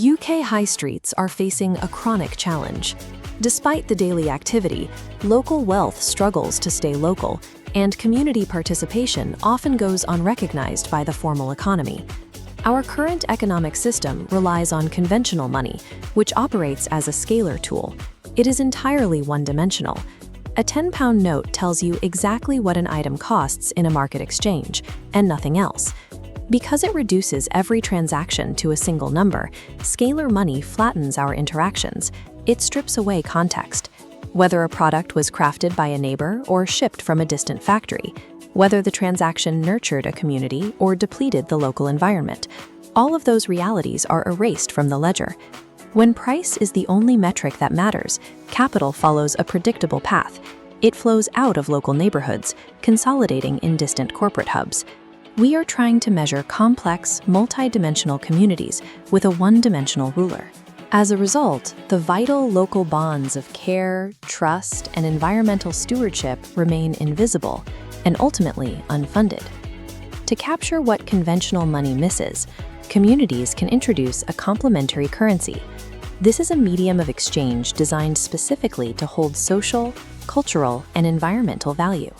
UK high streets are facing a chronic challenge. Despite the daily activity, local wealth struggles to stay local, and community participation often goes unrecognized by the formal economy. Our current economic system relies on conventional money, which operates as a scalar tool. It is entirely one-dimensional. A £10 note tells you exactly what an item costs in a market exchange, and nothing else. Because it reduces every transaction to a single number, scalar money flattens our interactions. It strips away context. Whether a product was crafted by a neighbor or shipped from a distant factory, whether the transaction nurtured a community or depleted the local environment, all of those realities are erased from the ledger. When price is the only metric that matters, capital follows a predictable path. It flows out of local neighborhoods, consolidating in distant corporate hubs. We are trying to measure complex, multi-dimensional communities with a one-dimensional ruler. As a result, the vital local bonds of care, trust, and environmental stewardship remain invisible and ultimately unfunded. To capture what conventional money misses, communities can introduce a complementary currency. This is a medium of exchange designed specifically to hold social, cultural, and environmental value.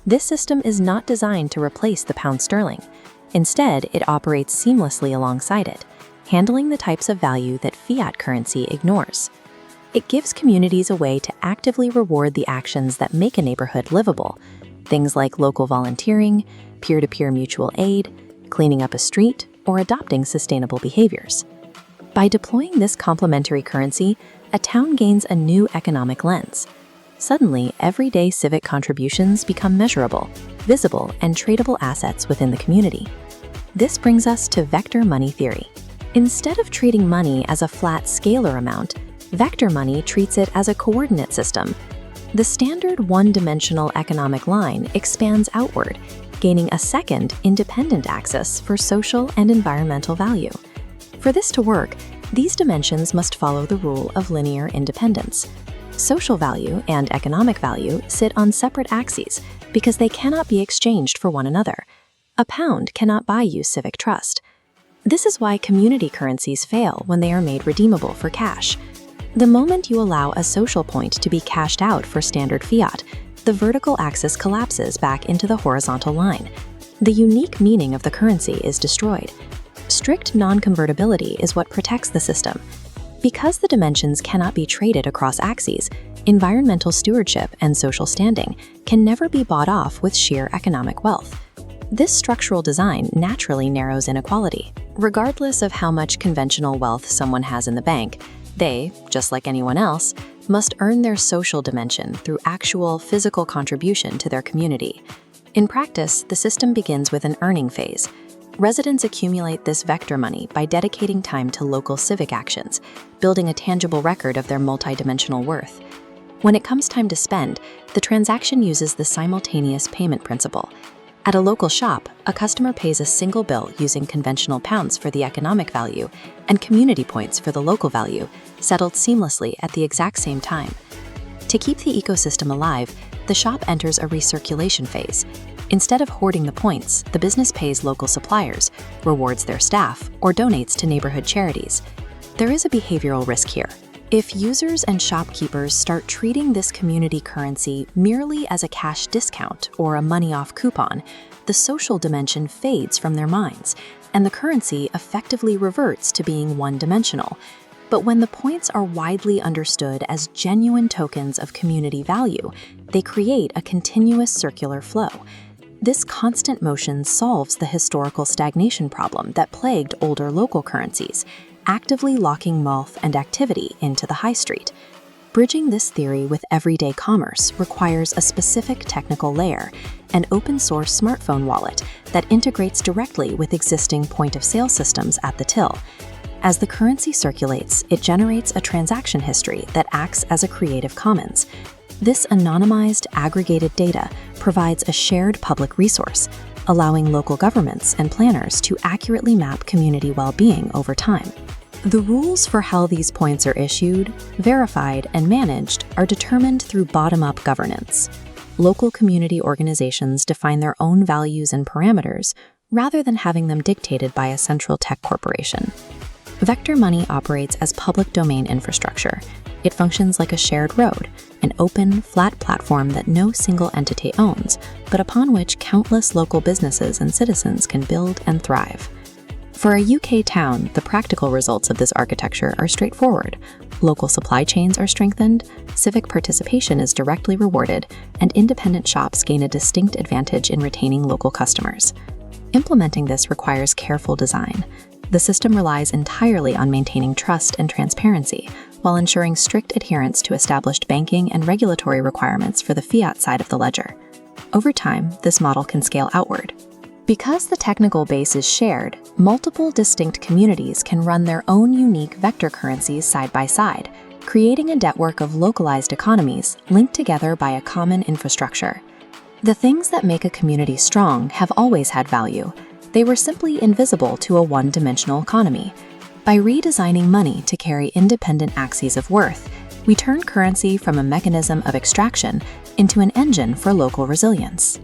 This system is not designed to replace the pound sterling. Instead, it operates seamlessly alongside it, handling the types of value that fiat currency ignores. It gives communities a way to actively reward the actions that make a neighborhood livable, things like local volunteering, peer-to-peer mutual aid, cleaning up a street, or adopting sustainable behaviors. By deploying this complementary currency, a town gains a new economic lens. Suddenly, everyday civic contributions become measurable, visible, and tradable assets within the community. This brings us to vector money theory. Instead of treating money as a flat scalar amount, vector money treats it as a coordinate system. The standard one-dimensional economic line expands outward, gaining a second, independent axis for social and environmental value. For this to work, these dimensions must follow the rule of linear independence. Social value and economic value sit on separate axes because they cannot be exchanged for one another. A pound cannot buy you civic trust. This is why community currencies fail when they are made redeemable for cash. The moment you allow a social point to be cashed out for standard fiat, the vertical axis collapses back into the horizontal line. The unique meaning of the currency is destroyed. Strict non-convertibility is what protects the system. Because the dimensions cannot be traded across axes, environmental stewardship and social standing can never be bought off with sheer economic wealth. This structural design naturally narrows inequality. Regardless of how much conventional wealth someone has in the bank, they, just like anyone else, must earn their social dimension through actual physical contribution to their community. In practice, the system begins with an earning phase. Residents accumulate this vector money by dedicating time to local civic actions, building a tangible record of their multidimensional worth. When it comes time to spend, the transaction uses the simultaneous payment principle. At a local shop, a customer pays a single bill using conventional pounds for the economic value and community points for the local value, settled seamlessly at the exact same time. To keep the ecosystem alive, the shop enters a recirculation phase. Instead of hoarding the points, the business pays local suppliers, rewards their staff, or donates to neighborhood charities. There is a behavioral risk here. If users and shopkeepers start treating this community currency merely as a cash discount or a money-off coupon, the social dimension fades from their minds, and the currency effectively reverts to being one-dimensional. But when the points are widely understood as genuine tokens of community value, they create a continuous circular flow. This constant motion solves the historical stagnation problem that plagued older local currencies, actively locking wealth and activity into the high street. Bridging this theory with everyday commerce requires a specific technical layer, an open-source smartphone wallet that integrates directly with existing point-of-sale systems at the till. As the currency circulates, it generates a transaction history that acts as a Creative Commons. This anonymized, aggregated data provides a shared public resource, allowing local governments and planners to accurately map community well-being over time. The rules for how these points are issued, verified, and managed are determined through bottom-up governance. Local community organizations define their own values and parameters rather than having them dictated by a central tech corporation. Vector money operates as public domain infrastructure. It functions like a shared road, an open, flat platform that no single entity owns, but upon which countless local businesses and citizens can build and thrive. For a UK town, the practical results of this architecture are straightforward. Local supply chains are strengthened, civic participation is directly rewarded, and independent shops gain a distinct advantage in retaining local customers. Implementing this requires careful design. The system relies entirely on maintaining trust and transparency, while ensuring strict adherence to established banking and regulatory requirements for the fiat side of the ledger. Over time, this model can scale outward. Because the technical base is shared, multiple distinct communities can run their own unique vector currencies side by side, creating a network of localized economies linked together by a common infrastructure. The things that make a community strong have always had value. They were simply invisible to a one-dimensional economy. By redesigning money to carry independent axes of worth, we turn currency from a mechanism of extraction into an engine for local resilience.